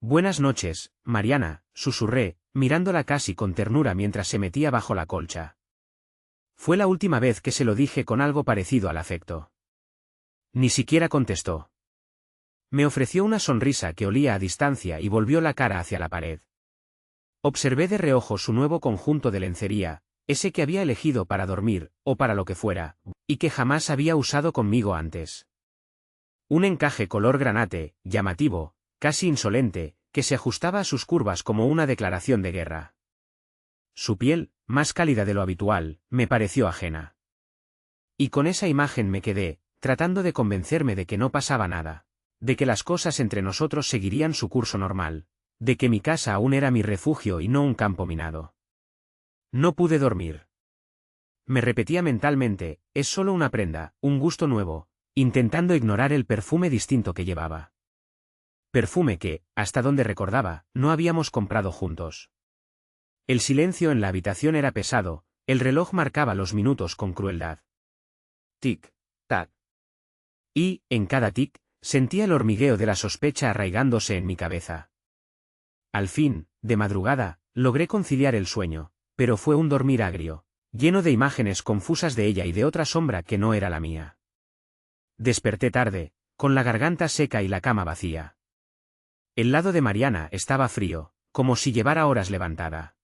Buenas noches, Mariana, susurré, mirándola casi con ternura mientras se metía bajo la colcha. Fue la última vez que se lo dije con algo parecido al afecto. Ni siquiera contestó. Me ofreció una sonrisa que olía a distancia y volvió la cara hacia la pared. Observé de reojo su nuevo conjunto de lencería, ese que había elegido para dormir, o para lo que fuera, y que jamás había usado conmigo antes. Un encaje color granate, llamativo, casi insolente, que se ajustaba a sus curvas como una declaración de guerra. Su piel, más cálida de lo habitual, me pareció ajena. Y con esa imagen me quedé, tratando de convencerme de que no pasaba nada, de que las cosas entre nosotros seguirían su curso normal, de que mi casa aún era mi refugio y no un campo minado. No pude dormir. Me repetía mentalmente, es solo una prenda, un gusto nuevo, intentando ignorar el perfume distinto que llevaba. Perfume que, hasta donde recordaba, no habíamos comprado juntos. El silencio en la habitación era pesado, el reloj marcaba los minutos con crueldad. Tic, tac. Y, en cada tic, sentía el hormigueo de la sospecha arraigándose en mi cabeza. Al fin, de madrugada, logré conciliar el sueño, pero fue un dormir agrio, lleno de imágenes confusas de ella y de otra sombra que no era la mía. Desperté tarde, con la garganta seca y la cama vacía. El lado de Mariana estaba frío, como si llevara horas levantada.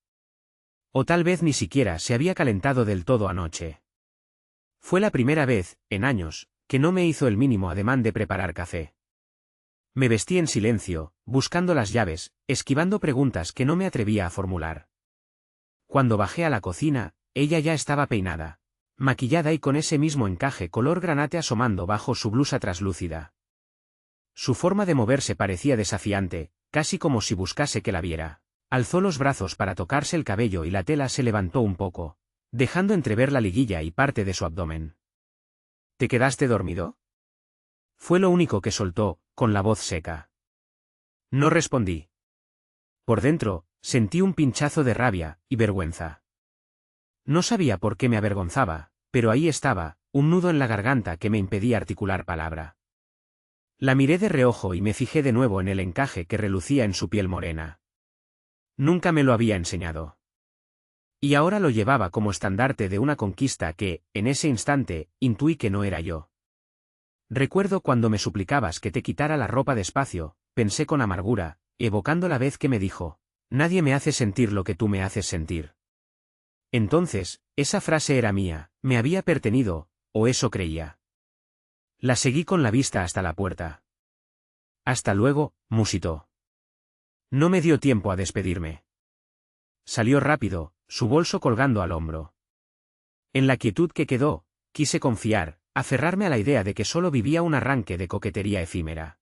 O tal vez ni siquiera se había calentado del todo anoche. Fue la primera vez, en años, que no me hizo el mínimo ademán de preparar café. Me vestí en silencio, buscando las llaves, esquivando preguntas que no me atrevía a formular. Cuando bajé a la cocina, ella ya estaba peinada, maquillada y con ese mismo encaje color granate asomando bajo su blusa traslúcida. Su forma de moverse parecía desafiante, casi como si buscase que la viera. Alzó los brazos para tocarse el cabello y la tela se levantó un poco, dejando entrever la liguilla y parte de su abdomen. ¿Te quedaste dormido? Fue lo único que soltó, con la voz seca. No respondí. Por dentro, sentí un pinchazo de rabia y vergüenza. No sabía por qué me avergonzaba, pero ahí estaba, un nudo en la garganta que me impedía articular palabra. La miré de reojo y me fijé de nuevo en el encaje que relucía en su piel morena. Nunca me lo había enseñado. Y ahora lo llevaba como estandarte de una conquista que, en ese instante, intuí que no era yo. Recuerdo cuando me suplicabas que te quitara la ropa despacio, pensé con amargura, evocando la vez que me dijo, nadie me hace sentir lo que tú me haces sentir. Entonces, esa frase era mía, me había pertenido, o eso creía. La seguí con la vista hasta la puerta. Hasta luego, musitó. No me dio tiempo a despedirme. Salió rápido, su bolso colgando al hombro. En la quietud que quedó, quise confiar, aferrarme a la idea de que solo vivía un arranque de coquetería efímera.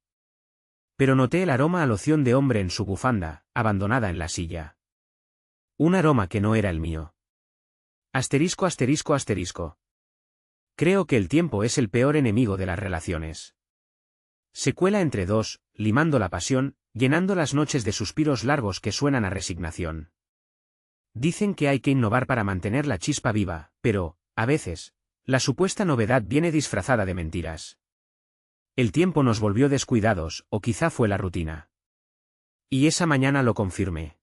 Pero noté el aroma a loción de hombre en su bufanda, abandonada en la silla. Un aroma que no era el mío. Asterisco asterisco asterisco. Creo que el tiempo es el peor enemigo de las relaciones. Se cuela entre dos, limando la pasión, llenando las noches de suspiros largos que suenan a resignación. Dicen que hay que innovar para mantener la chispa viva, pero, a veces, la supuesta novedad viene disfrazada de mentiras. El tiempo nos volvió descuidados, o quizá fue la rutina. Y esa mañana lo confirmé.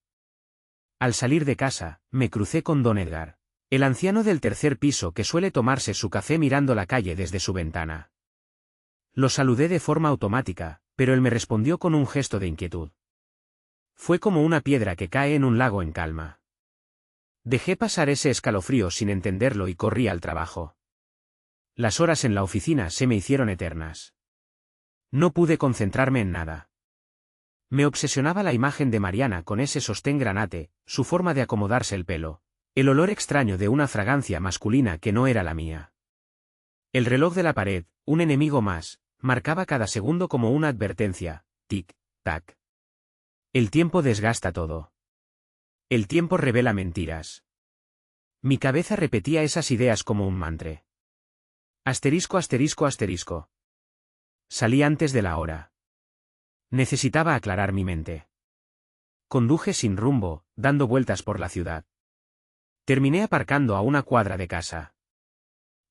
Al salir de casa, me crucé con don Edgar, el anciano del tercer piso que suele tomarse su café mirando la calle desde su ventana. Lo saludé de forma automática, pero él me respondió con un gesto de inquietud. Fue como una piedra que cae en un lago en calma. Dejé pasar ese escalofrío sin entenderlo y corrí al trabajo. Las horas en la oficina se me hicieron eternas. No pude concentrarme en nada. Me obsesionaba la imagen de Mariana con ese sostén granate, su forma de acomodarse el pelo, el olor extraño de una fragancia masculina que no era la mía. El reloj de la pared, un enemigo más, marcaba cada segundo como una advertencia, tic, tac. El tiempo desgasta todo. El tiempo revela mentiras. Mi cabeza repetía esas ideas como un mantra. Asterisco asterisco asterisco. Salí antes de la hora. Necesitaba aclarar mi mente. Conduje sin rumbo, dando vueltas por la ciudad. Terminé aparcando a una cuadra de casa.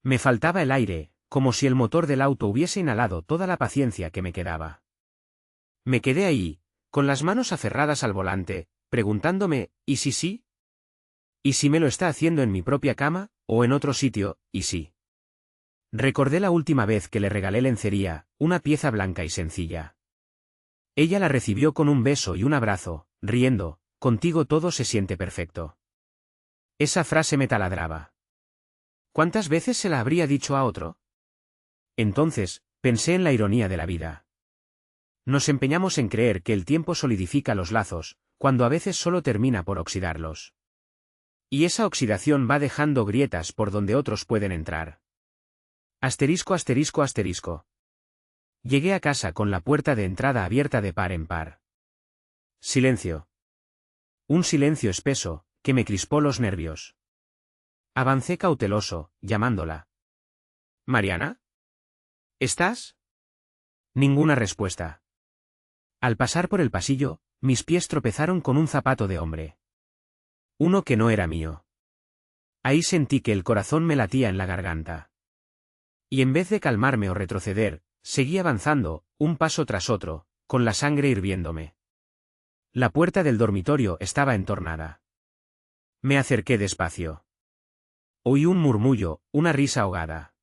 Me faltaba el aire, como si el motor del auto hubiese inhalado toda la paciencia que me quedaba. Me quedé ahí, con las manos aferradas al volante, preguntándome, ¿y si sí? ¿Y si me lo está haciendo en mi propia cama, o en otro sitio, y sí? Recordé la última vez que le regalé lencería, una pieza blanca y sencilla. Ella la recibió con un beso y un abrazo, riendo, contigo todo se siente perfecto. Esa frase me taladraba. ¿Cuántas veces se la habría dicho a otro? Entonces, pensé en la ironía de la vida. Nos empeñamos en creer que el tiempo solidifica los lazos, cuando a veces solo termina por oxidarlos. Y esa oxidación va dejando grietas por donde otros pueden entrar. Asterisco asterisco asterisco. Llegué a casa con la puerta de entrada abierta de par en par. Silencio. Un silencio espeso, que me crispó los nervios. Avancé cauteloso, llamándola. ¿Mariana? ¿Estás? Ninguna respuesta. Al pasar por el pasillo, mis pies tropezaron con un zapato de hombre. Uno que no era mío. Ahí sentí que el corazón me latía en la garganta. Y en vez de calmarme o retroceder, seguí avanzando, un paso tras otro, con la sangre hirviéndome. La puerta del dormitorio estaba entornada. Me acerqué despacio. Oí un murmullo, una risa ahogada.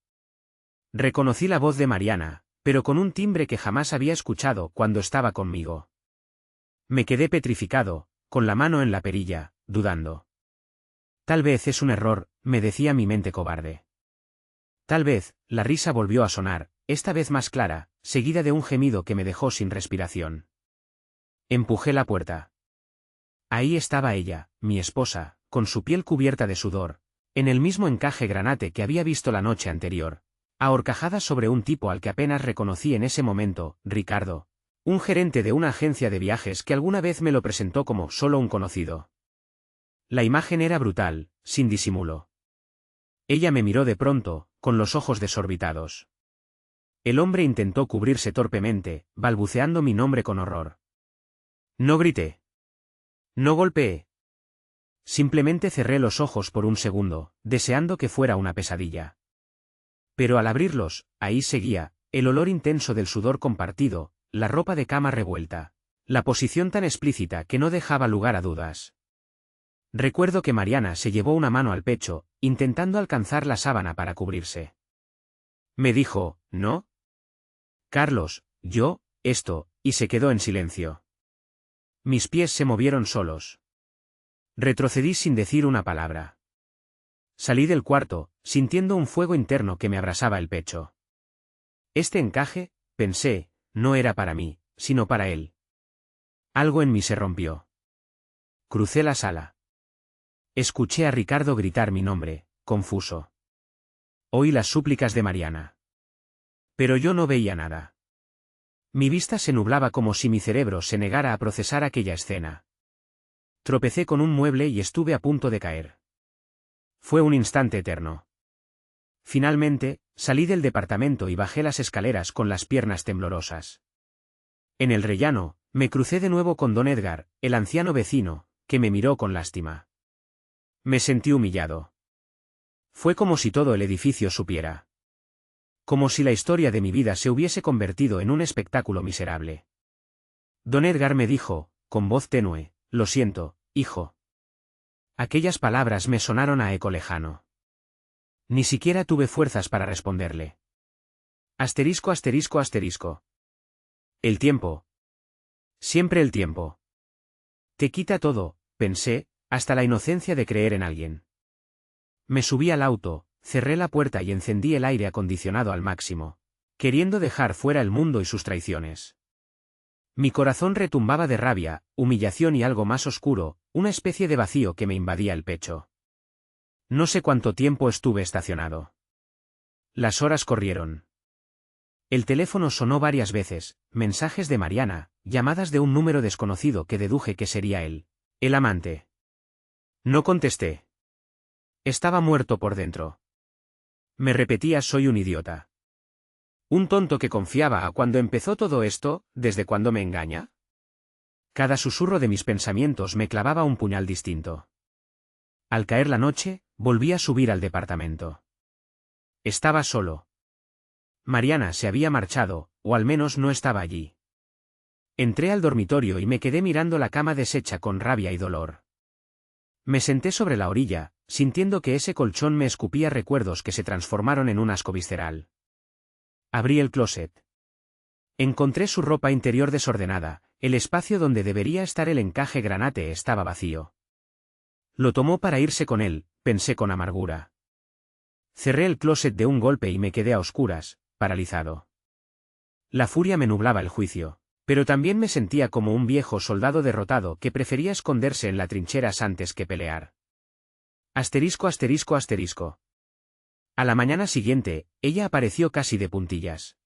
Reconocí la voz de Mariana, pero con un timbre que jamás había escuchado cuando estaba conmigo. Me quedé petrificado, con la mano en la perilla, dudando. Tal vez es un error, me decía mi mente cobarde. Tal vez, la risa volvió a sonar, esta vez más clara, seguida de un gemido que me dejó sin respiración. Empujé la puerta. Ahí estaba ella, mi esposa, con su piel cubierta de sudor, en el mismo encaje granate que había visto la noche anterior, ahorcajada sobre un tipo al que apenas reconocí en ese momento, Ricardo, un gerente de una agencia de viajes que alguna vez me lo presentó como solo un conocido. La imagen era brutal, sin disimulo. Ella me miró de pronto, con los ojos desorbitados. El hombre intentó cubrirse torpemente, balbuceando mi nombre con horror. No grité. No golpeé. Simplemente cerré los ojos por un segundo, deseando que fuera una pesadilla. Pero al abrirlos, ahí seguía, el olor intenso del sudor compartido, la ropa de cama revuelta, la posición tan explícita que no dejaba lugar a dudas. Recuerdo que Mariana se llevó una mano al pecho, intentando alcanzar la sábana para cubrirse. Me dijo, ¿no? Carlos, y se quedó en silencio. Mis pies se movieron solos. Retrocedí sin decir una palabra. Salí del cuarto, sintiendo un fuego interno que me abrasaba el pecho. Este encaje, pensé, no era para mí, sino para él. Algo en mí se rompió. Crucé la sala. Escuché a Ricardo gritar mi nombre, confuso. Oí las súplicas de Mariana. Pero yo no veía nada. Mi vista se nublaba como si mi cerebro se negara a procesar aquella escena. Tropecé con un mueble y estuve a punto de caer. Fue un instante eterno. Finalmente, salí del departamento y bajé las escaleras con las piernas temblorosas. En el rellano, me crucé de nuevo con don Edgar, el anciano vecino, que me miró con lástima. Me sentí humillado. Fue como si todo el edificio supiera. Como si la historia de mi vida se hubiese convertido en un espectáculo miserable. Don Edgar me dijo, con voz tenue, lo siento, hijo. Aquellas palabras me sonaron a eco lejano. Ni siquiera tuve fuerzas para responderle. Asterisco asterisco asterisco. El tiempo. Siempre el tiempo. Te quita todo, pensé, hasta la inocencia de creer en alguien. Me subí al auto, cerré la puerta y encendí el aire acondicionado al máximo, queriendo dejar fuera el mundo y sus traiciones. Mi corazón retumbaba de rabia, humillación y algo más oscuro, una especie de vacío que me invadía el pecho. No sé cuánto tiempo estuve estacionado. Las horas corrieron. El teléfono sonó varias veces, mensajes de Mariana, llamadas de un número desconocido que deduje que sería él, el amante. No contesté. Estaba muerto por dentro. Me repetía soy un idiota. Un tonto que confiaba a cuando empezó todo esto, ¿desde cuándo me engaña? Cada susurro de mis pensamientos me clavaba un puñal distinto. Al caer la noche, volví a subir al departamento. Estaba solo. Mariana se había marchado, o al menos no estaba allí. Entré al dormitorio y me quedé mirando la cama deshecha con rabia y dolor. Me senté sobre la orilla, sintiendo que ese colchón me escupía recuerdos que se transformaron en un asco visceral. Abrí el closet. Encontré su ropa interior desordenada, el espacio donde debería estar el encaje granate estaba vacío. Lo tomó para irse con él, pensé con amargura. Cerré el closet de un golpe y me quedé a oscuras, paralizado. La furia me nublaba el juicio, pero también me sentía como un viejo soldado derrotado que prefería esconderse en las trincheras antes que pelear. Asterisco asterisco asterisco. A la mañana siguiente, ella apareció casi de puntillas.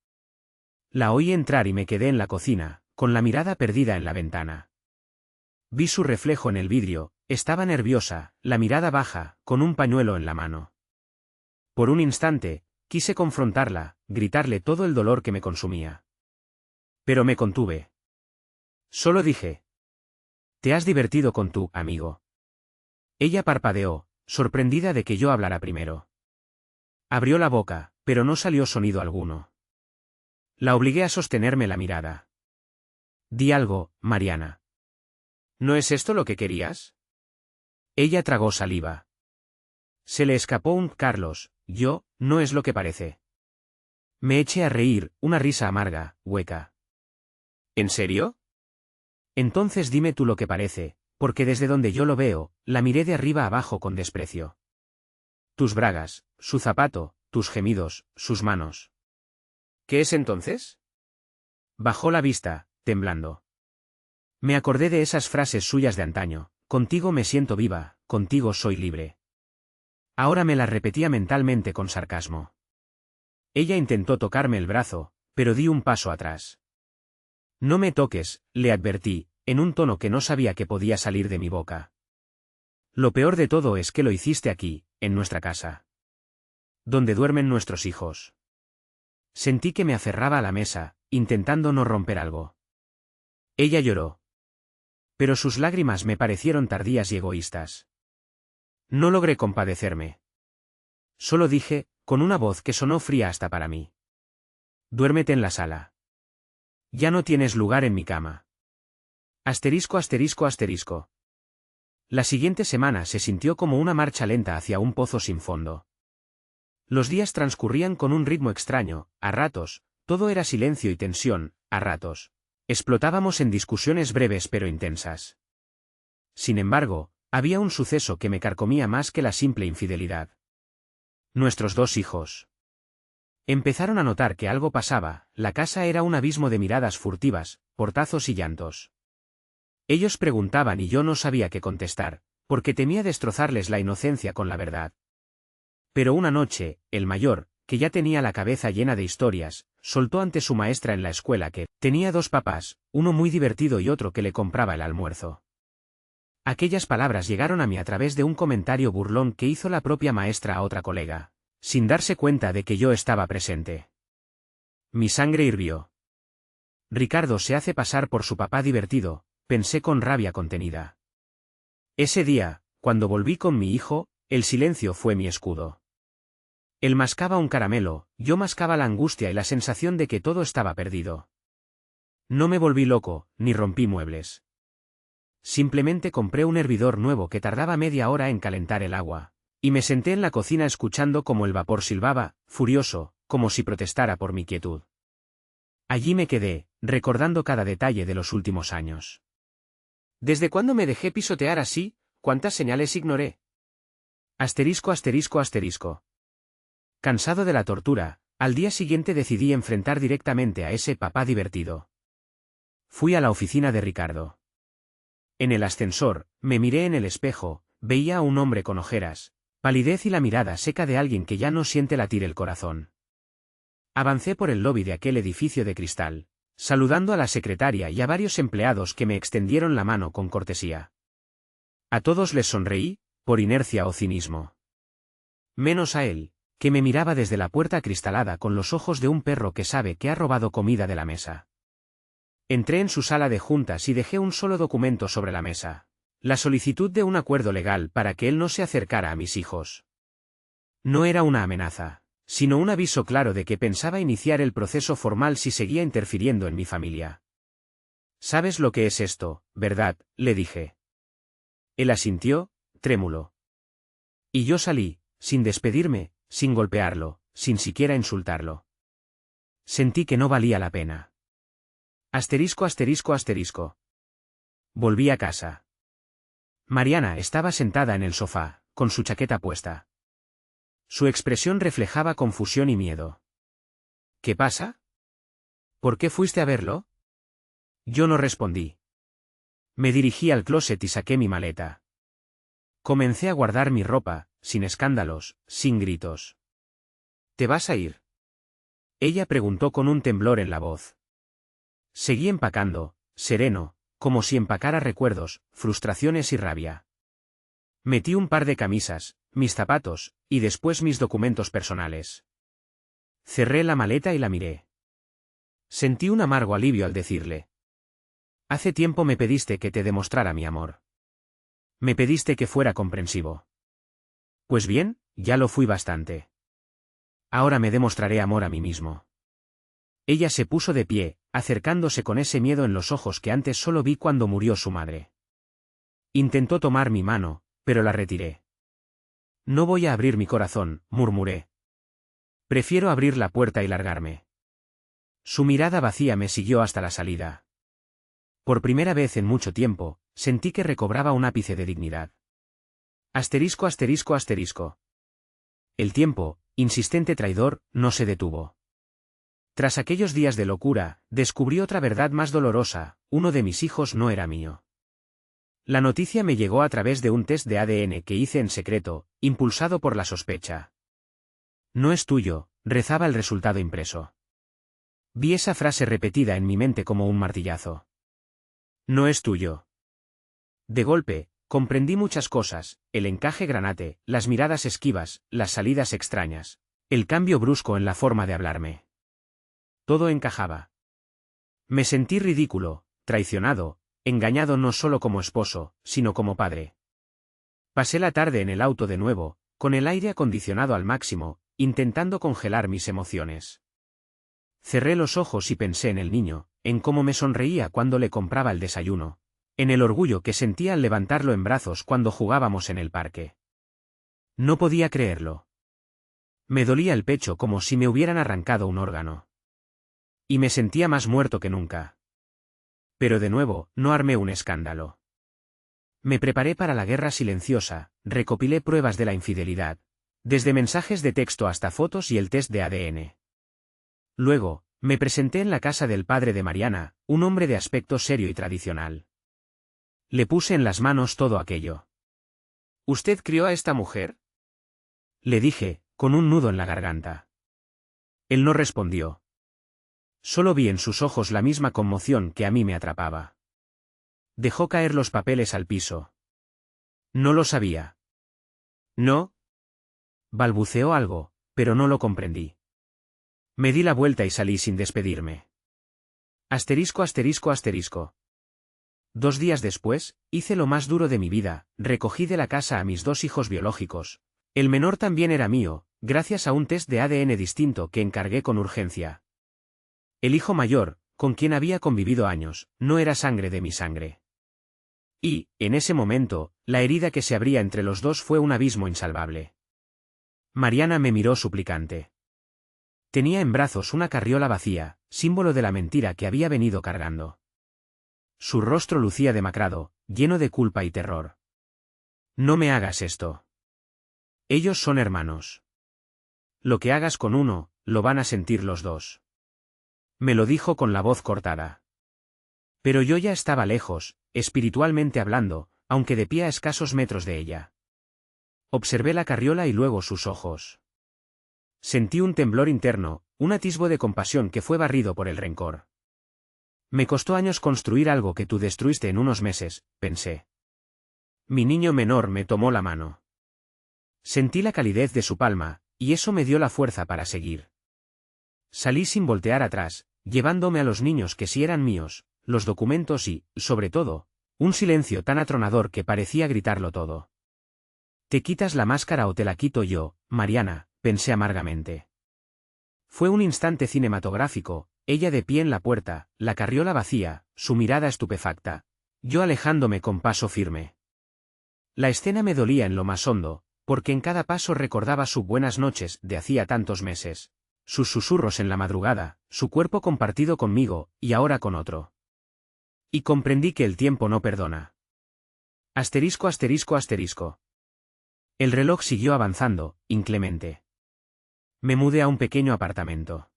La oí entrar y me quedé en la cocina, con la mirada perdida en la ventana. Vi su reflejo en el vidrio, estaba nerviosa, la mirada baja, con un pañuelo en la mano. Por un instante, quise confrontarla, gritarle todo el dolor que me consumía. Pero me contuve. Solo dije: «¿Te has divertido con tu amigo?» Ella parpadeó, sorprendida de que yo hablara primero. Abrió la boca, pero no salió sonido alguno. La obligué a sostenerme la mirada. «Di algo, Mariana. ¿No es esto lo que querías?» Ella tragó saliva. Se le escapó un «Carlos, no es lo que parece». Me eché a reír, una risa amarga, hueca. ¿En serio? Entonces dime tú lo que parece, porque desde donde yo lo veo, la miré de arriba abajo con desprecio. Tus bragas, su zapato, tus gemidos, sus manos. ¿Qué es entonces? Bajó la vista, temblando. Me acordé de esas frases suyas de antaño: «Contigo me siento viva, contigo soy libre». Ahora me las repetía mentalmente con sarcasmo. Ella intentó tocarme el brazo, pero di un paso atrás. «No me toques», le advertí, en un tono que no sabía que podía salir de mi boca. «Lo peor de todo es que lo hiciste aquí, en nuestra casa. Donde duermen nuestros hijos». Sentí que me aferraba a la mesa, intentando no romper algo. Ella lloró. Pero sus lágrimas me parecieron tardías y egoístas. No logré compadecerme. Solo dije, con una voz que sonó fría hasta para mí: «Duérmete en la sala. Ya no tienes lugar en mi cama». Asterisco asterisco asterisco. La siguiente semana se sintió como una marcha lenta hacia un pozo sin fondo. Los días transcurrían con un ritmo extraño, a ratos, todo era silencio y tensión, a ratos explotábamos en discusiones breves pero intensas. Sin embargo, había un suceso que me carcomía más que la simple infidelidad. Nuestros dos hijos empezaron a notar que algo pasaba, la casa era un abismo de miradas furtivas, portazos y llantos. Ellos preguntaban y yo no sabía qué contestar, porque temía destrozarles la inocencia con la verdad. Pero una noche, el mayor, que ya tenía la cabeza llena de historias, soltó ante su maestra en la escuela que tenía dos papás, uno muy divertido y otro que le compraba el almuerzo. Aquellas palabras llegaron a mí a través de un comentario burlón que hizo la propia maestra a otra colega, sin darse cuenta de que yo estaba presente. Mi sangre hirvió. Ricardo se hace pasar por su papá divertido, pensé con rabia contenida. Ese día, cuando volví con mi hijo, el silencio fue mi escudo. Él mascaba un caramelo, yo mascaba la angustia y la sensación de que todo estaba perdido. No me volví loco, ni rompí muebles. Simplemente compré un hervidor nuevo que tardaba media hora en calentar el agua, y me senté en la cocina escuchando cómo el vapor silbaba, furioso, como si protestara por mi quietud. Allí me quedé, recordando cada detalle de los últimos años. ¿Desde cuándo me dejé pisotear así? ¿Cuántas señales ignoré? Asterisco asterisco asterisco. Cansado de la tortura, al día siguiente decidí enfrentar directamente a ese papá divertido. Fui a la oficina de Ricardo. En el ascensor, me miré en el espejo, veía a un hombre con ojeras, palidez y la mirada seca de alguien que ya no siente latir el corazón. Avancé por el lobby de aquel edificio de cristal, saludando a la secretaria y a varios empleados que me extendieron la mano con cortesía. A todos les sonreí, por inercia o cinismo. Menos a él, que me miraba desde la puerta acristalada con los ojos de un perro que sabe que ha robado comida de la mesa. Entré en su sala de juntas y dejé un solo documento sobre la mesa: la solicitud de un acuerdo legal para que él no se acercara a mis hijos. No era una amenaza, sino un aviso claro de que pensaba iniciar el proceso formal si seguía interfiriendo en mi familia. «¿Sabes lo que es esto, verdad?», le dije. Él asintió, trémulo. Y yo salí, sin despedirme, sin golpearlo, sin siquiera insultarlo. Sentí que no valía la pena. Asterisco asterisco asterisco. Volví a casa. Mariana estaba sentada en el sofá, con su chaqueta puesta. Su expresión reflejaba confusión y miedo. «¿Qué pasa? ¿Por qué fuiste a verlo?». Yo no respondí. Me dirigí al closet y saqué mi maleta. Comencé a guardar mi ropa, sin escándalos, sin gritos. «¿Te vas a ir?», ella preguntó con un temblor en la voz. Seguí empacando, sereno, como si empacara recuerdos, frustraciones y rabia. Metí un par de camisas, mis zapatos, y después mis documentos personales. Cerré la maleta y la miré. Sentí un amargo alivio al decirle: «Hace tiempo me pediste que te demostrara mi amor. Me pediste que fuera comprensivo. Pues bien, ya lo fui bastante. Ahora me demostraré amor a mí mismo». Ella se puso de pie, acercándose con ese miedo en los ojos que antes solo vi cuando murió su madre. Intentó tomar mi mano, pero la retiré. «No voy a abrir mi corazón», murmuré. «Prefiero abrir la puerta y largarme». Su mirada vacía me siguió hasta la salida. Por primera vez en mucho tiempo, sentí que recobraba un ápice de dignidad. Asterisco asterisco asterisco. El tiempo, insistente traidor, no se detuvo. Tras aquellos días de locura, descubrí otra verdad más dolorosa: uno de mis hijos no era mío. La noticia me llegó a través de un test de ADN que hice en secreto, impulsado por la sospecha. «No es tuyo», rezaba el resultado impreso. Vi esa frase repetida en mi mente como un martillazo. «No es tuyo». De golpe, comprendí muchas cosas: el encaje granate, las miradas esquivas, las salidas extrañas, el cambio brusco en la forma de hablarme. Todo encajaba. Me sentí ridículo, traicionado, engañado no solo como esposo, sino como padre. Pasé la tarde en el auto de nuevo, con el aire acondicionado al máximo, intentando congelar mis emociones. Cerré los ojos y pensé en el niño, en cómo me sonreía cuando le compraba el desayuno, en el orgullo que sentía al levantarlo en brazos cuando jugábamos en el parque. No podía creerlo. Me dolía el pecho como si me hubieran arrancado un órgano. Y me sentía más muerto que nunca. Pero de nuevo, no armé un escándalo. Me preparé para la guerra silenciosa, recopilé pruebas de la infidelidad, desde mensajes de texto hasta fotos y el test de ADN. Luego, me presenté en la casa del padre de Mariana, un hombre de aspecto serio y tradicional. Le puse en las manos todo aquello. «¿Usted crió a esta mujer?», le dije, con un nudo en la garganta. Él no respondió. Solo vi en sus ojos la misma conmoción que a mí me atrapaba. Dejó caer los papeles al piso. «No lo sabía». «¿No?», balbuceó algo, pero no lo comprendí. Me di la vuelta y salí sin despedirme. Asterisco asterisco asterisco. 2 días después, hice lo más duro de mi vida: recogí de la casa a mis 2 hijos biológicos. El menor también era mío, gracias a un test de ADN distinto que encargué con urgencia. El hijo mayor, con quien había convivido años, no era sangre de mi sangre. Y, en ese momento, la herida que se abría entre los dos fue un abismo insalvable. Mariana me miró suplicante. Tenía en brazos una carriola vacía, símbolo de la mentira que había venido cargando. Su rostro lucía demacrado, lleno de culpa y terror. «No me hagas esto. Ellos son hermanos. Lo que hagas con uno, lo van a sentir los dos». Me lo dijo con la voz cortada. Pero yo ya estaba lejos, espiritualmente hablando, aunque de pie a escasos metros de ella. Observé la carriola y luego sus ojos. Sentí un temblor interno, un atisbo de compasión que fue barrido por el rencor. «Me costó años construir algo que tú destruiste en unos meses», pensé. Mi niño menor me tomó la mano. Sentí la calidez de su palma, y eso me dio la fuerza para seguir. Salí sin voltear atrás, llevándome a los niños que sí eran míos, los documentos y, sobre todo, un silencio tan atronador que parecía gritarlo todo. «¿Te quitas la máscara o te la quito yo, Mariana?», pensé amargamente. Fue un instante cinematográfico, ella de pie en la puerta, la carriola vacía, su mirada estupefacta. Yo alejándome con paso firme. La escena me dolía en lo más hondo, porque en cada paso recordaba sus buenas noches de hacía tantos meses, sus susurros en la madrugada, su cuerpo compartido conmigo, y ahora con otro. Y comprendí que el tiempo no perdona. Asterisco asterisco asterisco. El reloj siguió avanzando, inclemente. Me mudé a un pequeño apartamento.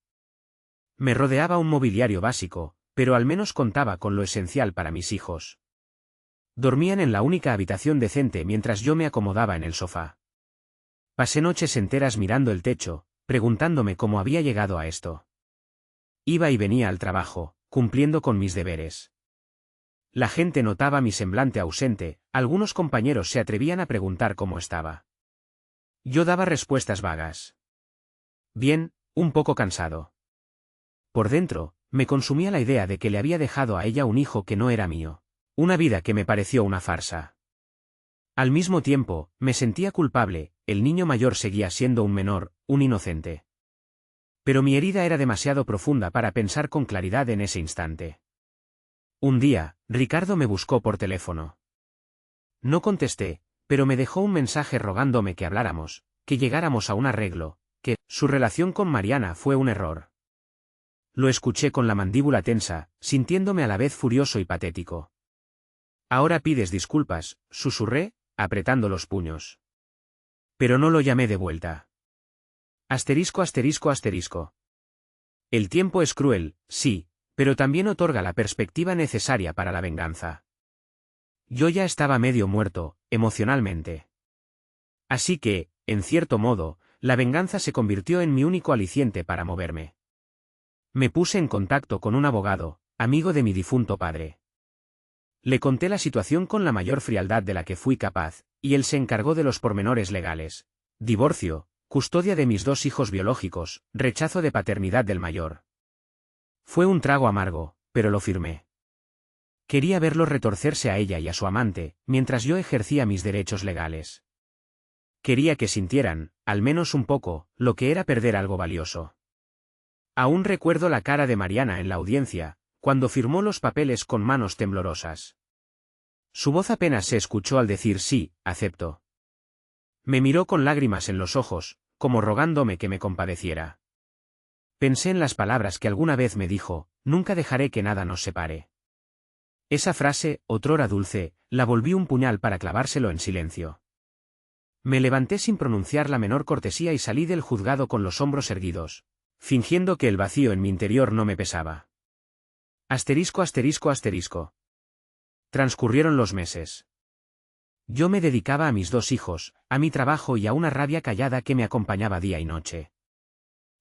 Me rodeaba un mobiliario básico, pero al menos contaba con lo esencial para mis hijos. Dormían en la única habitación decente mientras yo me acomodaba en el sofá. Pasé noches enteras mirando el techo, preguntándome cómo había llegado a esto. Iba y venía al trabajo, cumpliendo con mis deberes. La gente notaba mi semblante ausente, algunos compañeros se atrevían a preguntar cómo estaba. Yo daba respuestas vagas. Bien, un poco cansado. Por dentro, me consumía la idea de que le había dejado a ella un hijo que no era mío. Una vida que me pareció una farsa. Al mismo tiempo, me sentía culpable, el niño mayor seguía siendo un menor, un inocente. Pero mi herida era demasiado profunda para pensar con claridad en ese instante. Un día, Ricardo me buscó por teléfono. No contesté, pero me dejó un mensaje rogándome que habláramos, que llegáramos a un arreglo, que su relación con Mariana fue un error. Lo escuché con la mandíbula tensa, sintiéndome a la vez furioso y patético. Ahora pides disculpas, susurré, apretando los puños. Pero no lo llamé de vuelta. Asterisco asterisco asterisco. El tiempo es cruel, sí, pero también otorga la perspectiva necesaria para la venganza. Yo ya estaba medio muerto, emocionalmente. Así que, en cierto modo, la venganza se convirtió en mi único aliciente para moverme. Me puse en contacto con un abogado, amigo de mi difunto padre. Le conté la situación con la mayor frialdad de la que fui capaz, y él se encargó de los pormenores legales. Divorcio, custodia de mis 2 hijos biológicos, rechazo de paternidad del mayor. Fue un trago amargo, pero lo firmé. Quería verlos retorcerse a ella y a su amante, mientras yo ejercía mis derechos legales. Quería que sintieran, al menos un poco, lo que era perder algo valioso. Aún recuerdo la cara de Mariana en la audiencia, cuando firmó los papeles con manos temblorosas. Su voz apenas se escuchó al decir sí, acepto. Me miró con lágrimas en los ojos, como rogándome que me compadeciera. Pensé en las palabras que alguna vez me dijo, nunca dejaré que nada nos separe. Esa frase, otrora dulce, la volví un puñal para clavárselo en silencio. Me levanté sin pronunciar la menor cortesía y salí del juzgado con los hombros erguidos, fingiendo que el vacío en mi interior no me pesaba. Asterisco asterisco asterisco. Transcurrieron los meses. Yo me dedicaba a mis 2 hijos, a mi trabajo y a una rabia callada que me acompañaba día y noche.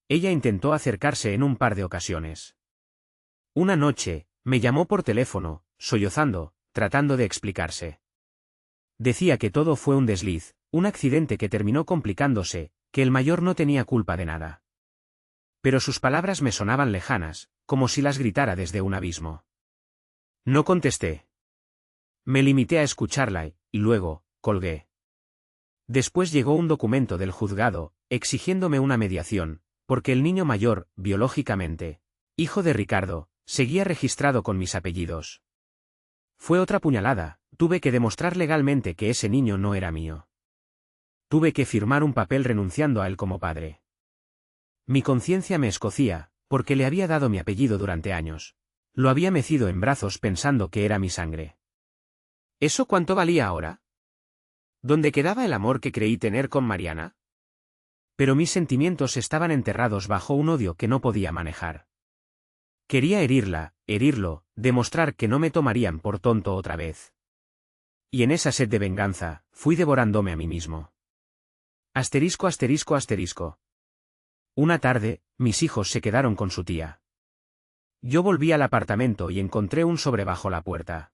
Ella intentó acercarse en un par de ocasiones. Una noche, me llamó por teléfono, sollozando, tratando de explicarse. Decía que todo fue un desliz, un accidente que terminó complicándose, que el mayor no tenía culpa de nada. Pero sus palabras me sonaban lejanas, como si las gritara desde un abismo. No contesté. Me limité a escucharla y luego, colgué. Después llegó un documento del juzgado, exigiéndome una mediación, porque el niño mayor, biológicamente, hijo de Ricardo, seguía registrado con mis apellidos. Fue otra puñalada, tuve que demostrar legalmente que ese niño no era mío. Tuve que firmar un papel renunciando a él como padre. Mi conciencia me escocía, porque le había dado mi apellido durante años. Lo había mecido en brazos pensando que era mi sangre. ¿Eso cuánto valía ahora? ¿Dónde quedaba el amor que creí tener con Mariana? Pero mis sentimientos estaban enterrados bajo un odio que no podía manejar. Quería herirla, herirlo, demostrar que no me tomarían por tonto otra vez. Y en esa sed de venganza, fui devorándome a mí mismo. Asterisco asterisco asterisco. Una tarde, mis hijos se quedaron con su tía. Yo volví al apartamento y encontré un sobre bajo la puerta.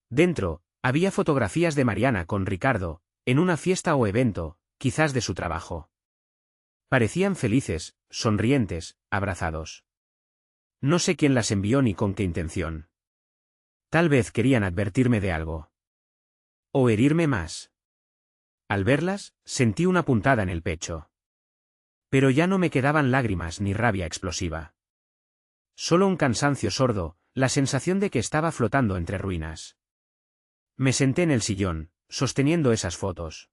Dentro, había fotografías de Mariana con Ricardo, en una fiesta o evento, quizás de su trabajo. Parecían felices, sonrientes, abrazados. No sé quién las envió ni con qué intención. Tal vez querían advertirme de algo. O herirme más. Al verlas, sentí una puntada en el pecho. Pero ya no me quedaban lágrimas ni rabia explosiva. Solo un cansancio sordo, la sensación de que estaba flotando entre ruinas. Me senté en el sillón, sosteniendo esas fotos.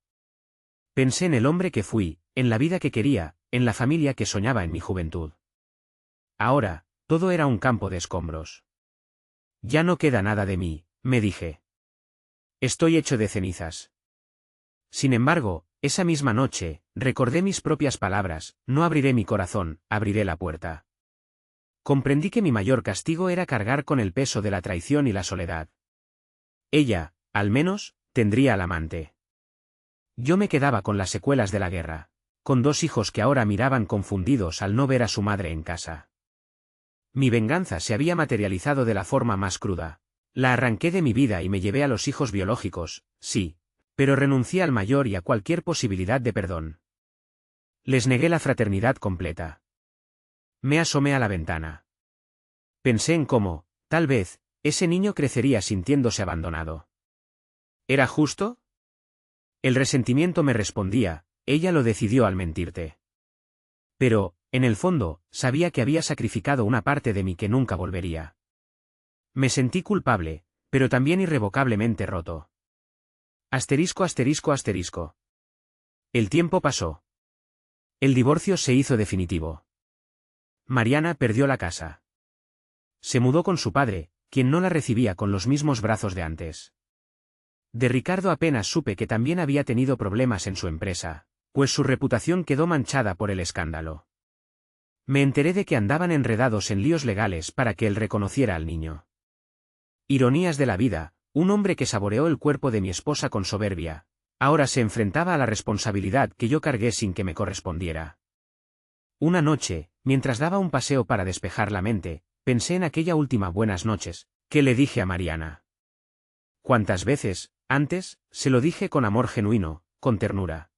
Pensé en el hombre que fui, en la vida que quería, en la familia que soñaba en mi juventud. Ahora, todo era un campo de escombros. Ya no queda nada de mí, me dije. Estoy hecho de cenizas. Sin embargo, esa misma noche, recordé mis propias palabras: no abriré mi corazón, abriré la puerta. Comprendí que mi mayor castigo era cargar con el peso de la traición y la soledad. Ella, al menos, tendría al amante. Yo me quedaba con las secuelas de la guerra, con 2 hijos que ahora miraban confundidos al no ver a su madre en casa. Mi venganza se había materializado de la forma más cruda. La arranqué de mi vida y me llevé a los hijos biológicos, sí, pero renuncié al mayor y a cualquier posibilidad de perdón. Les negué la fraternidad completa. Me asomé a la ventana. Pensé en cómo, tal vez, ese niño crecería sintiéndose abandonado. ¿Era justo? El resentimiento me respondía: ella lo decidió al mentirte. Pero, en el fondo, sabía que había sacrificado una parte de mí que nunca volvería. Me sentí culpable, pero también irrevocablemente roto. Asterisco asterisco asterisco. El tiempo pasó. El divorcio se hizo definitivo. Mariana perdió la casa. Se mudó con su padre, quien no la recibía con los mismos brazos de antes. De Ricardo apenas supe que también había tenido problemas en su empresa, pues su reputación quedó manchada por el escándalo. Me enteré de que andaban enredados en líos legales para que él reconociera al niño. Ironías de la vida, un hombre que saboreó el cuerpo de mi esposa con soberbia, ahora se enfrentaba a la responsabilidad que yo cargué sin que me correspondiera. Una noche, mientras daba un paseo para despejar la mente, pensé en aquella última buenas noches que le dije a Mariana. ¿Cuántas veces, antes, se lo dije con amor genuino, con ternura?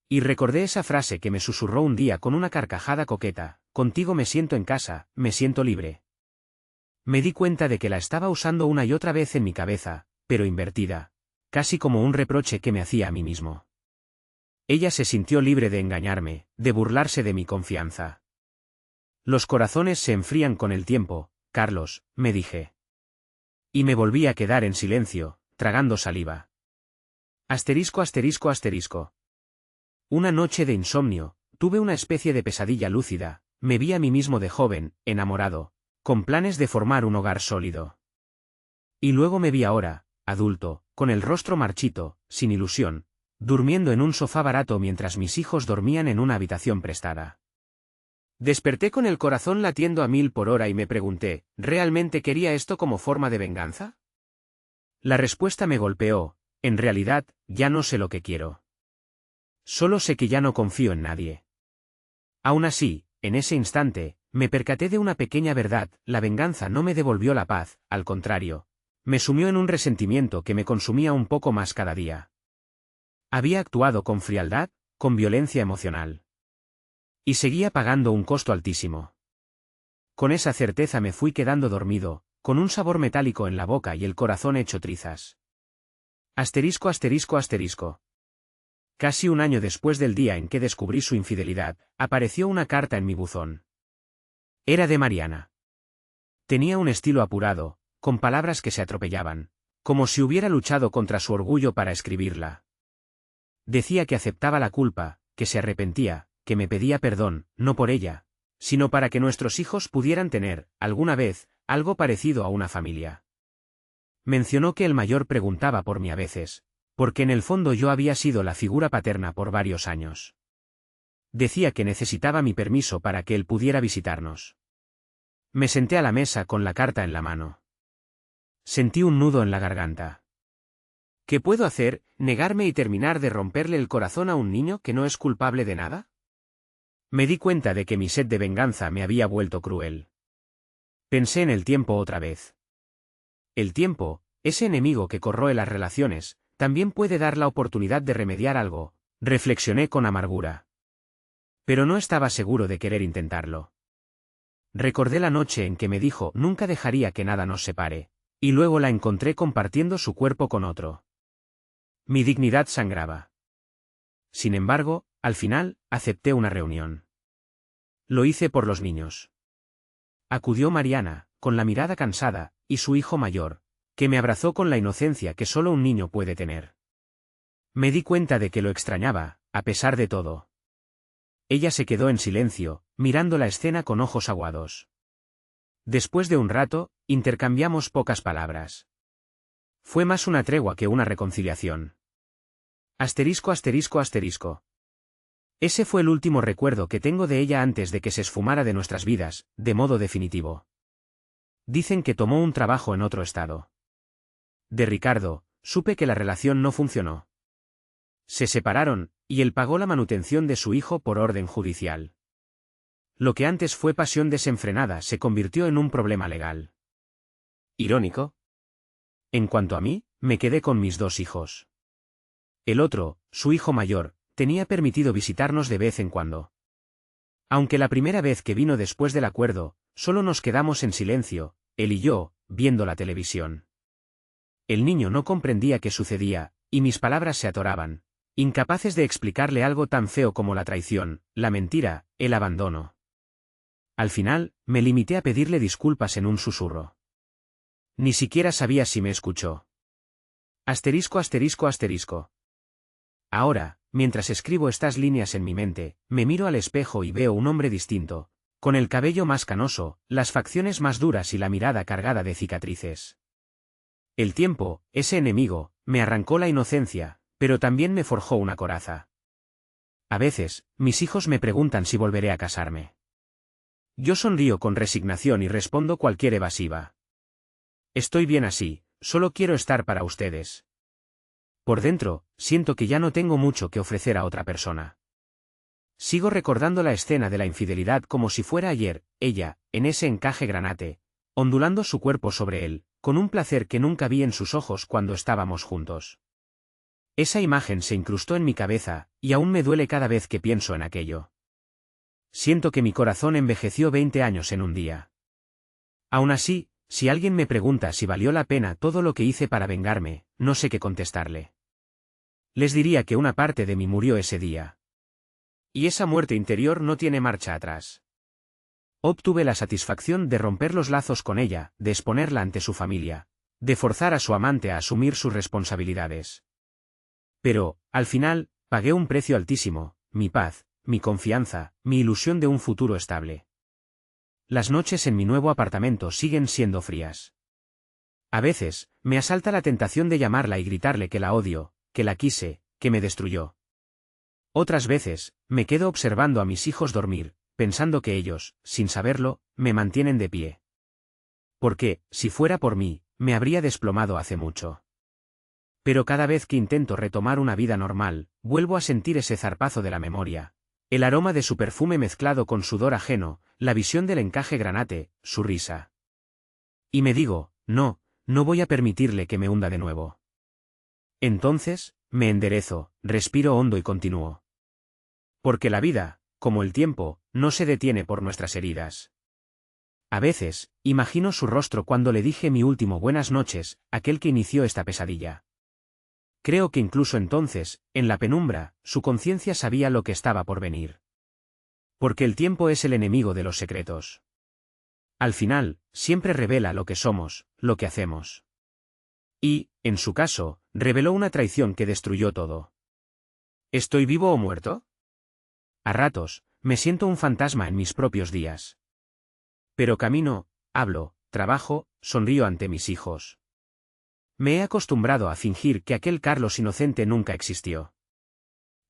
Y recordé esa frase que me susurró un día con una carcajada coqueta: contigo me siento en casa, me siento libre. Me di cuenta de que la estaba usando una y otra vez en mi cabeza, pero invertida, casi como un reproche que me hacía a mí mismo. Ella se sintió libre de engañarme, de burlarse de mi confianza. Los corazones se enfrían con el tiempo, Carlos, me dije. Y me volví a quedar en silencio, tragando saliva. Asterisco asterisco asterisco. Una noche de insomnio, tuve una especie de pesadilla lúcida, me vi a mí mismo de joven, enamorado, con planes de formar un hogar sólido. Y luego me vi ahora, adulto, con el rostro marchito, sin ilusión, durmiendo en un sofá barato mientras mis hijos dormían en una habitación prestada. Desperté con el corazón latiendo a 1000 por hora y me pregunté: ¿realmente quería esto como forma de venganza? La respuesta me golpeó: en realidad, ya no sé lo que quiero. Solo sé que ya no confío en nadie. Aún así, en ese instante, me percaté de una pequeña verdad: la venganza no me devolvió la paz, al contrario, me sumió en un resentimiento que me consumía un poco más cada día. Había actuado con frialdad, con violencia emocional. Y seguía pagando un costo altísimo. Con esa certeza me fui quedando dormido, con un sabor metálico en la boca y el corazón hecho trizas. Asterisco asterisco asterisco. Casi un año después del día en que descubrí su infidelidad, apareció una carta en mi buzón. Era de Mariana. Tenía un estilo apurado, con palabras que se atropellaban, como si hubiera luchado contra su orgullo para escribirla. Decía que aceptaba la culpa, que se arrepentía, que me pedía perdón, no por ella, sino para que nuestros hijos pudieran tener, alguna vez, algo parecido a una familia. Mencionó que el mayor preguntaba por mí a veces, porque en el fondo yo había sido la figura paterna por varios años. Decía que necesitaba mi permiso para que él pudiera visitarnos. Me senté a la mesa con la carta en la mano. Sentí un nudo en la garganta. ¿Qué puedo hacer? ¿Negarme y terminar de romperle el corazón a un niño que no es culpable de nada? Me di cuenta de que mi sed de venganza me había vuelto cruel. Pensé en el tiempo otra vez. El tiempo, ese enemigo que corroe las relaciones, también puede dar la oportunidad de remediar algo, reflexioné con amargura. Pero no estaba seguro de querer intentarlo. Recordé la noche en que me dijo nunca dejaría que nada nos separe, y luego la encontré compartiendo su cuerpo con otro. Mi dignidad sangraba. Sin embargo, al final, acepté una reunión. Lo hice por los niños. acudió Mariana, con la mirada cansada, y su hijo mayor, que me abrazó con la inocencia que solo un niño puede tener. Me di cuenta de que lo extrañaba, a pesar de todo. Ella se quedó en silencio, mirando la escena con ojos aguados. Después de un rato, intercambiamos pocas palabras. Fue más una tregua que una reconciliación. Asterisco asterisco asterisco. Ese fue el último recuerdo que tengo de ella antes de que se esfumara de nuestras vidas, de modo definitivo. Dicen que tomó un trabajo en otro estado. De Ricardo, supe que la relación no funcionó. Se separaron, y él pagó la manutención de su hijo por orden judicial. Lo que antes fue pasión desenfrenada se convirtió en un problema legal. ¿Irónico? En cuanto a mí, me quedé con mis 2 hijos. El otro, su hijo mayor, tenía permitido visitarnos de vez en cuando. Aunque la primera vez que vino después del acuerdo, solo nos quedamos en silencio, él y yo, viendo la televisión. El niño no comprendía qué sucedía, y mis palabras se atoraban, incapaces de explicarle algo tan feo como la traición, la mentira, el abandono. Al final, me limité a pedirle disculpas en un susurro. Ni siquiera sabía si me escuchó. Asterisco asterisco asterisco. Ahora, mientras escribo estas líneas en mi mente, me miro al espejo y veo un hombre distinto, con el cabello más canoso, las facciones más duras y la mirada cargada de cicatrices. El tiempo, ese enemigo, me arrancó la inocencia, pero también me forjó una coraza. A veces, mis hijos me preguntan si volveré a casarme. Yo sonrío con resignación y respondo cualquier evasiva. Estoy bien así, solo quiero estar para ustedes. Por dentro, siento que ya no tengo mucho que ofrecer a otra persona. Sigo recordando la escena de la infidelidad como si fuera ayer, ella, en ese encaje granate, ondulando su cuerpo sobre él, con un placer que nunca vi en sus ojos cuando estábamos juntos. Esa imagen se incrustó en mi cabeza, y aún me duele cada vez que pienso en aquello. Siento que mi corazón envejeció 20 años en un día. Aún así, si alguien me pregunta si valió la pena todo lo que hice para vengarme, no sé qué contestarle. Les diría que una parte de mí murió ese día. Y esa muerte interior no tiene marcha atrás. Obtuve la satisfacción de romper los lazos con ella, de exponerla ante su familia, de forzar a su amante a asumir sus responsabilidades. Pero, al final, pagué un precio altísimo, mi paz, mi confianza, mi ilusión de un futuro estable. Las noches en mi nuevo apartamento siguen siendo frías. A veces, me asalta la tentación de llamarla y gritarle que la odio, que la quise, que me destruyó. Otras veces, me quedo observando a mis hijos dormir, pensando que ellos, sin saberlo, me mantienen de pie. Porque, si fuera por mí, me habría desplomado hace mucho. Pero cada vez que intento retomar una vida normal, vuelvo a sentir ese zarpazo de la memoria. El aroma de su perfume mezclado con sudor ajeno, la visión del encaje granate, su risa. Y me digo, no, no voy a permitirle que me hunda de nuevo. Entonces, me enderezo, respiro hondo y continúo. Porque la vida, como el tiempo, no se detiene por nuestras heridas. A veces, imagino su rostro cuando le dije mi último buenas noches, aquel que inició esta pesadilla. Creo que incluso entonces, en la penumbra, su conciencia sabía lo que estaba por venir. Porque el tiempo es el enemigo de los secretos. Al final, siempre revela lo que somos, lo que hacemos. Y, en su caso, reveló una traición que destruyó todo. ¿Estoy vivo o muerto? A ratos, me siento un fantasma en mis propios días. Pero camino, hablo, trabajo, sonrío ante mis hijos. Me he acostumbrado a fingir que aquel Carlos inocente nunca existió.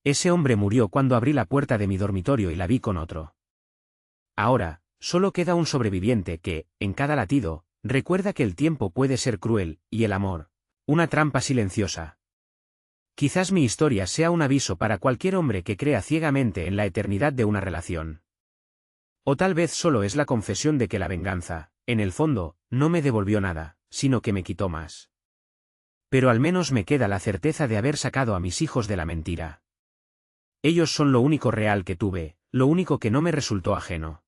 Ese hombre murió cuando abrí la puerta de mi dormitorio y la vi con otro. Ahora, solo queda un sobreviviente que, en cada latido, recuerda que el tiempo puede ser cruel, y el amor, una trampa silenciosa. Quizás mi historia sea un aviso para cualquier hombre que crea ciegamente en la eternidad de una relación. O tal vez solo es la confesión de que la venganza, en el fondo, no me devolvió nada, sino que me quitó más. Pero al menos me queda la certeza de haber sacado a mis hijos de la mentira. Ellos son lo único real que tuve, lo único que no me resultó ajeno.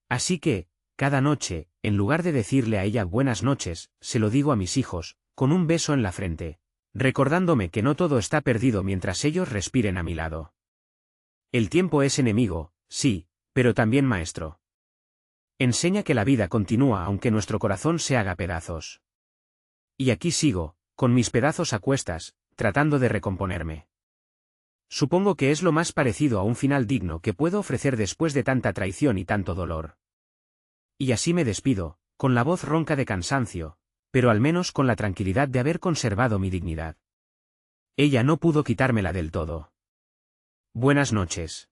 Así que, cada noche, en lugar de decirle a ella buenas noches, se lo digo a mis hijos, con un beso en la frente, recordándome que no todo está perdido mientras ellos respiren a mi lado. El tiempo es enemigo, sí, pero también maestro. Enseña que la vida continúa aunque nuestro corazón se haga pedazos. Y aquí sigo, con mis pedazos a cuestas, tratando de recomponerme. Supongo que es lo más parecido a un final digno que puedo ofrecer después de tanta traición y tanto dolor. Y así me despido, con la voz ronca de cansancio, pero al menos con la tranquilidad de haber conservado mi dignidad. Ella no pudo quitármela del todo. Buenas noches.